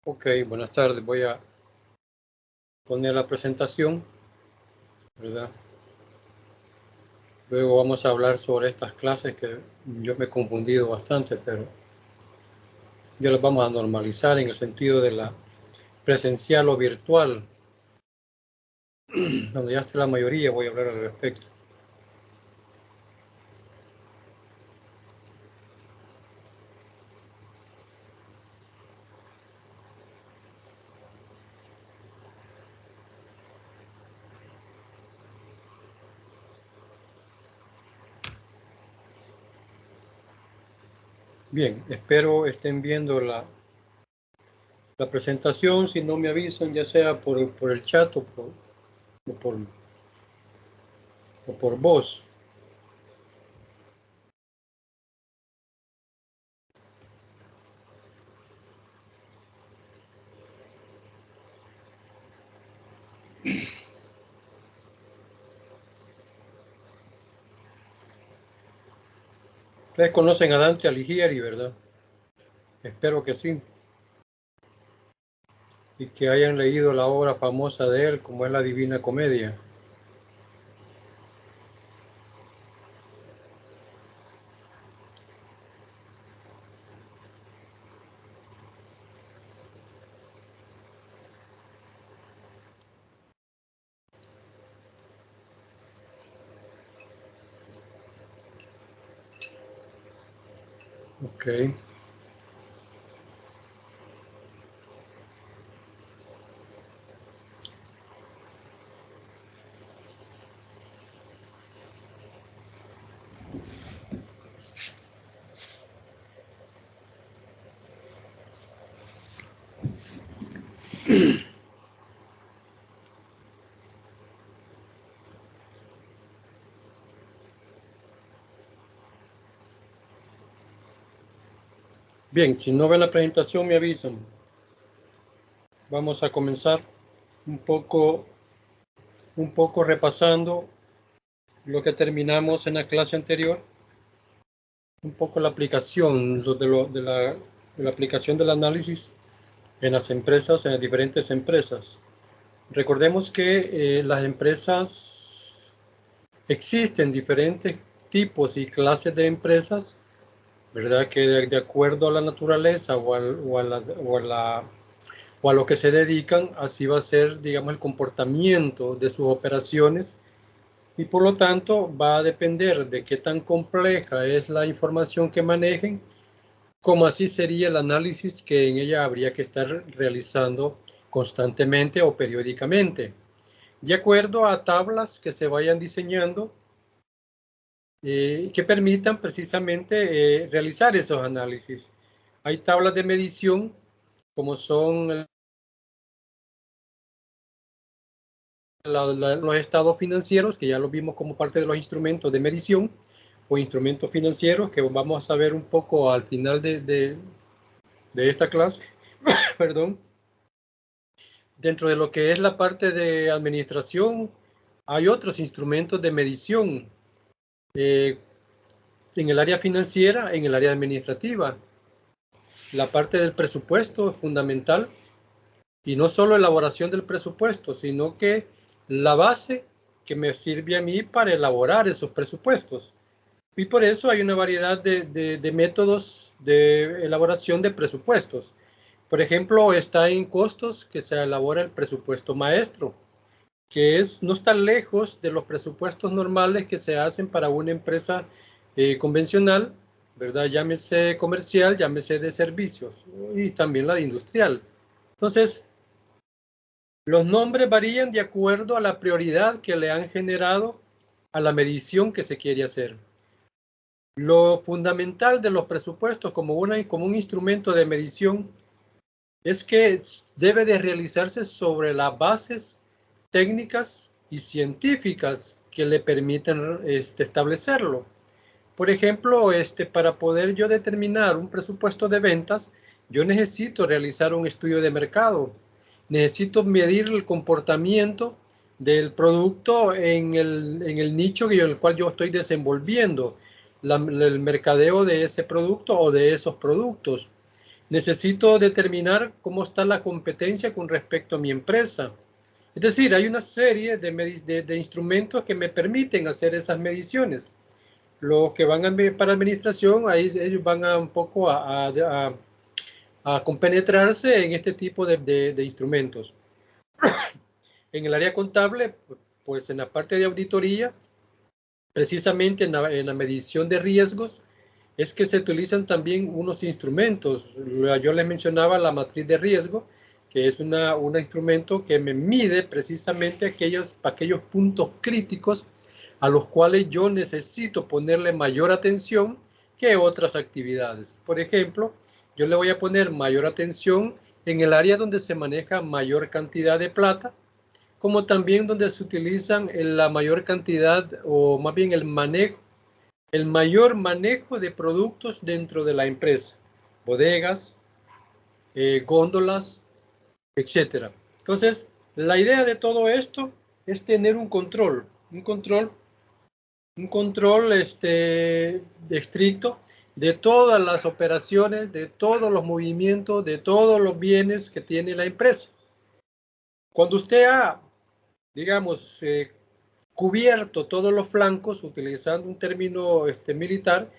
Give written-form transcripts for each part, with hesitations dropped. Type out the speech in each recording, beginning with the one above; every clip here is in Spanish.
Ok, buenas tardes. Voy a poner la presentación, ¿verdad? Luego vamos a hablar sobre estas clases que yo me he confundido bastante, pero ya las vamos a normalizar en el sentido de la presencial o virtual. Cuando ya esté la mayoría voy a hablar al respecto. Bien, espero estén viendo la presentación. Si no me avisan, ya sea por el chat o por voz. Ustedes conocen a Dante Alighieri, ¿verdad? Espero que sí. Y que hayan leído la obra famosa de él, como es la Divina Comedia. Ok. Bien, si no ven la presentación me avisan. Vamos a comenzar un poco repasando lo que terminamos en la clase anterior, un poco la aplicación de la aplicación del análisis en las empresas, en las diferentes empresas. Recordemos que las empresas existen diferentes tipos y clases de empresas, ¿verdad? Que de acuerdo a la naturaleza o a lo que se dedican, así va a ser, digamos, el comportamiento de sus operaciones y por lo tanto va a depender de qué tan compleja es la información que manejen, como así sería el análisis que en ella habría que estar realizando constantemente o periódicamente, de acuerdo a tablas que se vayan diseñando que permitan precisamente realizar esos análisis. Hay tablas de medición como son los estados financieros, que ya lo vimos como parte de los instrumentos de medición o instrumentos financieros, que vamos a ver un poco al final de esta clase. Perdón. Dentro de lo que es la parte de administración, hay otros instrumentos de medición en el área financiera, en el área administrativa. La parte del presupuesto es fundamental, y no solo elaboración del presupuesto, sino que la base que me sirve a mí para elaborar esos presupuestos. Y por eso hay una variedad de métodos de elaboración de presupuestos. Por ejemplo, está en costos que se elabora el presupuesto maestro, que no está lejos de los presupuestos normales que se hacen para una empresa convencional, ¿verdad? Llámese comercial, llámese de servicios y también la de industrial. Entonces, los nombres varían de acuerdo a la prioridad que le han generado a la medición que se quiere hacer. Lo fundamental de los presupuestos como un instrumento de medición es que debe de realizarse sobre las bases técnicas y científicas que le permiten establecerlo. Por ejemplo, para poder yo determinar un presupuesto de ventas, yo necesito realizar un estudio de mercado. Necesito medir el comportamiento del producto en el nicho en el cual yo estoy desenvolviendo, el mercadeo de ese producto o de esos productos. necesito determinar cómo está la competencia con respecto a mi empresa. Es decir, hay una serie de instrumentos que me permiten hacer esas mediciones. Los que van para administración, ahí ellos van a un poco a compenetrarse en este tipo de instrumentos. En el área contable, pues en la parte de auditoría, precisamente en la medición de riesgos, es que se utilizan también unos instrumentos. Yo les mencionaba la matriz de riesgo, que es un instrumento que me mide precisamente aquellos puntos críticos a los cuales yo necesito ponerle mayor atención que otras actividades. Por ejemplo, yo le voy a poner mayor atención en el área donde se maneja mayor cantidad de plata, como también donde se utilizan la mayor cantidad, o más bien el mayor manejo de productos dentro de la empresa, bodegas, góndolas, etcétera. Entonces, la idea de todo esto es tener un control estricto de todas las operaciones, de todos los movimientos, de todos los bienes que tiene la empresa. Cuando usted ha, digamos, cubierto todos los flancos, utilizando un término militar,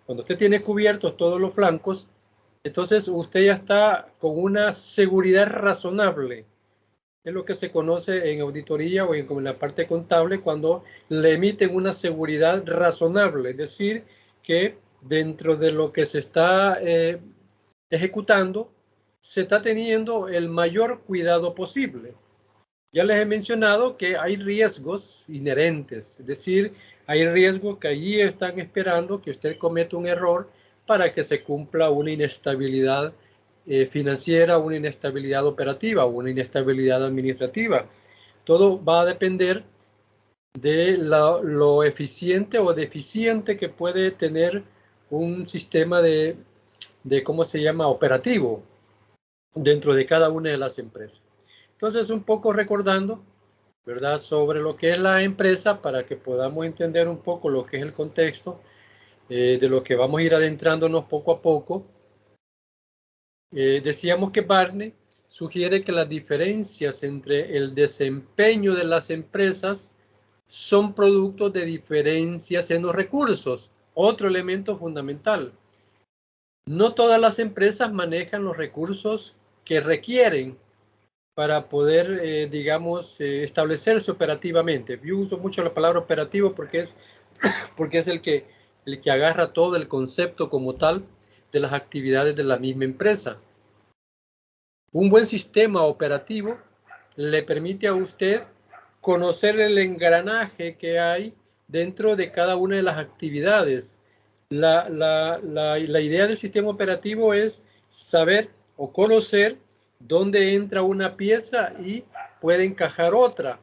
cuando usted tiene cubiertos todos los flancos, entonces usted ya está con una seguridad razonable. Es lo que se conoce en auditoría o en la parte contable cuando le emiten una seguridad razonable. Es decir, que dentro de lo que se está ejecutando, se está teniendo el mayor cuidado posible. Ya les he mencionado que hay riesgos inherentes, es decir, hay riesgos que allí están esperando que usted cometa un error para que se cumpla una inestabilidad financiera, una inestabilidad operativa, una inestabilidad administrativa. Todo va a depender de lo eficiente o deficiente que puede tener un sistema de ¿cómo se llama?, operativo dentro de cada una de las empresas. Entonces, un poco recordando, ¿verdad?, sobre lo que es la empresa para que podamos entender un poco lo que es el contexto de lo que vamos a ir adentrándonos poco a poco. Decíamos que Barney sugiere que las diferencias entre el desempeño de las empresas son productos de diferencias en los recursos, otro elemento fundamental. No todas las empresas manejan los recursos que requieren para poder, digamos, establecerse operativamente. Yo uso mucho la palabra operativo porque es el que agarra todo el concepto como tal de las actividades de la misma empresa. Un buen sistema operativo le permite a usted conocer el engranaje que hay dentro de cada una de las actividades. La idea del sistema operativo es saber o conocer dónde entra una pieza y puede encajar otra.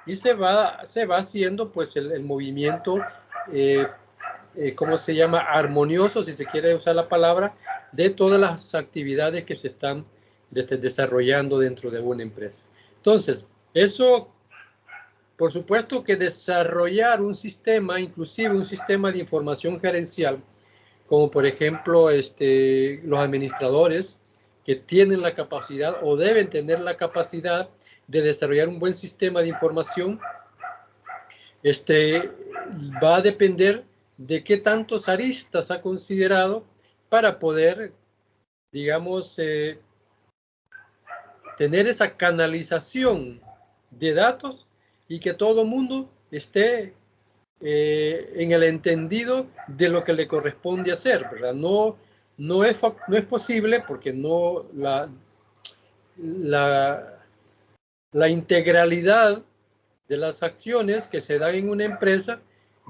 Y se va haciendo pues el movimiento, ¿cómo se llama?, armonioso, si se quiere usar la palabra, de todas las actividades que se están desarrollando dentro de una empresa. Entonces, eso, por supuesto que desarrollar un sistema, inclusive un sistema de información gerencial, como por ejemplo los administradores que tienen la capacidad o deben tener la capacidad de desarrollar un buen sistema de información, va a depender de qué tantos aristas ha considerado para poder, digamos, tener esa canalización de datos y que todo el mundo esté en el entendido de lo que le corresponde hacer, ¿verdad? No es posible porque la integralidad de las acciones que se dan en una empresa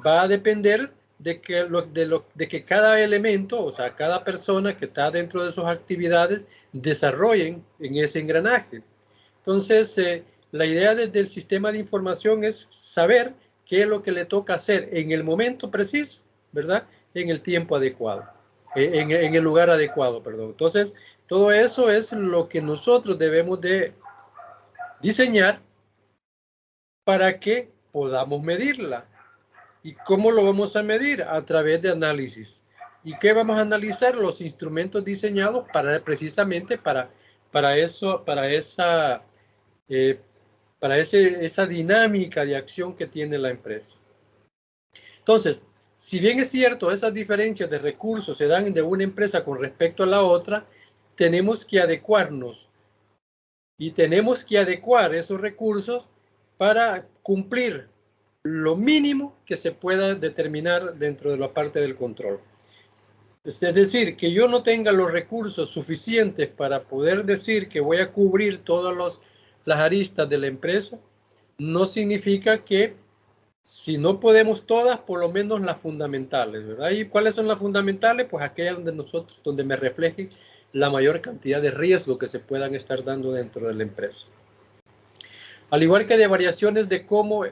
va a depender de que cada elemento, o sea, cada persona que está dentro de sus actividades desarrollen en ese engranaje. Entonces, la idea del sistema de información es saber qué es lo que le toca hacer en el momento preciso, ¿verdad?, en el tiempo adecuado, en el lugar adecuado, perdón. Entonces, todo eso es lo que nosotros debemos de diseñar para que podamos medirla. ¿Y cómo lo vamos a medir? A través de análisis. ¿Y qué vamos a analizar? Los instrumentos diseñados precisamente para esa dinámica de acción que tiene la empresa. Entonces, si bien es cierto, esas diferencias de recursos se dan de una empresa con respecto a la otra, tenemos que adecuarnos y tenemos que adecuar esos recursos para cumplir lo mínimo que se pueda determinar dentro de la parte del control. Es decir, que yo no tenga los recursos suficientes para poder decir que voy a cubrir todas las aristas de la empresa, no significa que si no podemos todas, por lo menos las fundamentales, ¿verdad? ¿Y cuáles son las fundamentales? Pues aquellas donde me reflejen la mayor cantidad de riesgo que se puedan estar dando dentro de la empresa. Al igual que de variaciones de cómo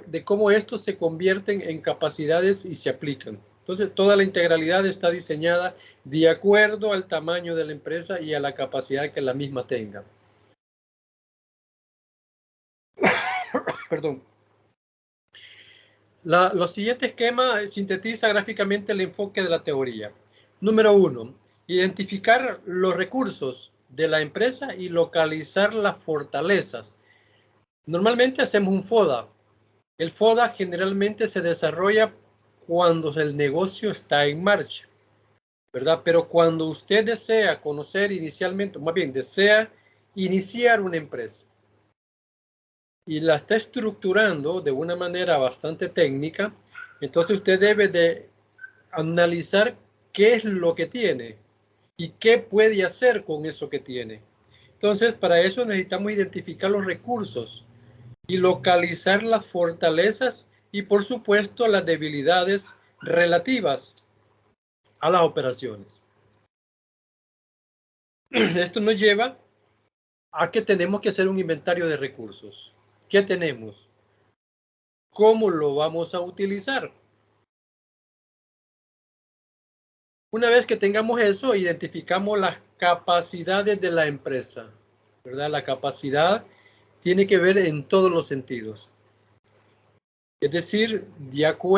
estos se convierten en capacidades y se aplican. Entonces, toda la integralidad está diseñada de acuerdo al tamaño de la empresa y a la capacidad que la misma tenga. Perdón. Lo siguiente esquema sintetiza gráficamente el enfoque de la teoría. Número 1. Identificar los recursos de la empresa y localizar las fortalezas. Normalmente hacemos un FODA. El FODA generalmente se desarrolla cuando el negocio está en marcha, ¿verdad? Pero cuando usted desea conocer inicialmente, más bien desea iniciar una empresa y la está estructurando de una manera bastante técnica, entonces usted debe de analizar qué es lo que tiene y qué puede hacer con eso que tiene. Entonces, para eso necesitamos identificar los recursos y localizar las fortalezas y, por supuesto, las debilidades relativas a las operaciones. Esto nos lleva a que tenemos que hacer un inventario de recursos. ¿Qué tenemos? ¿Cómo lo vamos a utilizar? Una vez que tengamos eso, identificamos las capacidades de la empresa, ¿verdad? La capacidad tiene que ver en todos los sentidos. Es decir, de acuerdo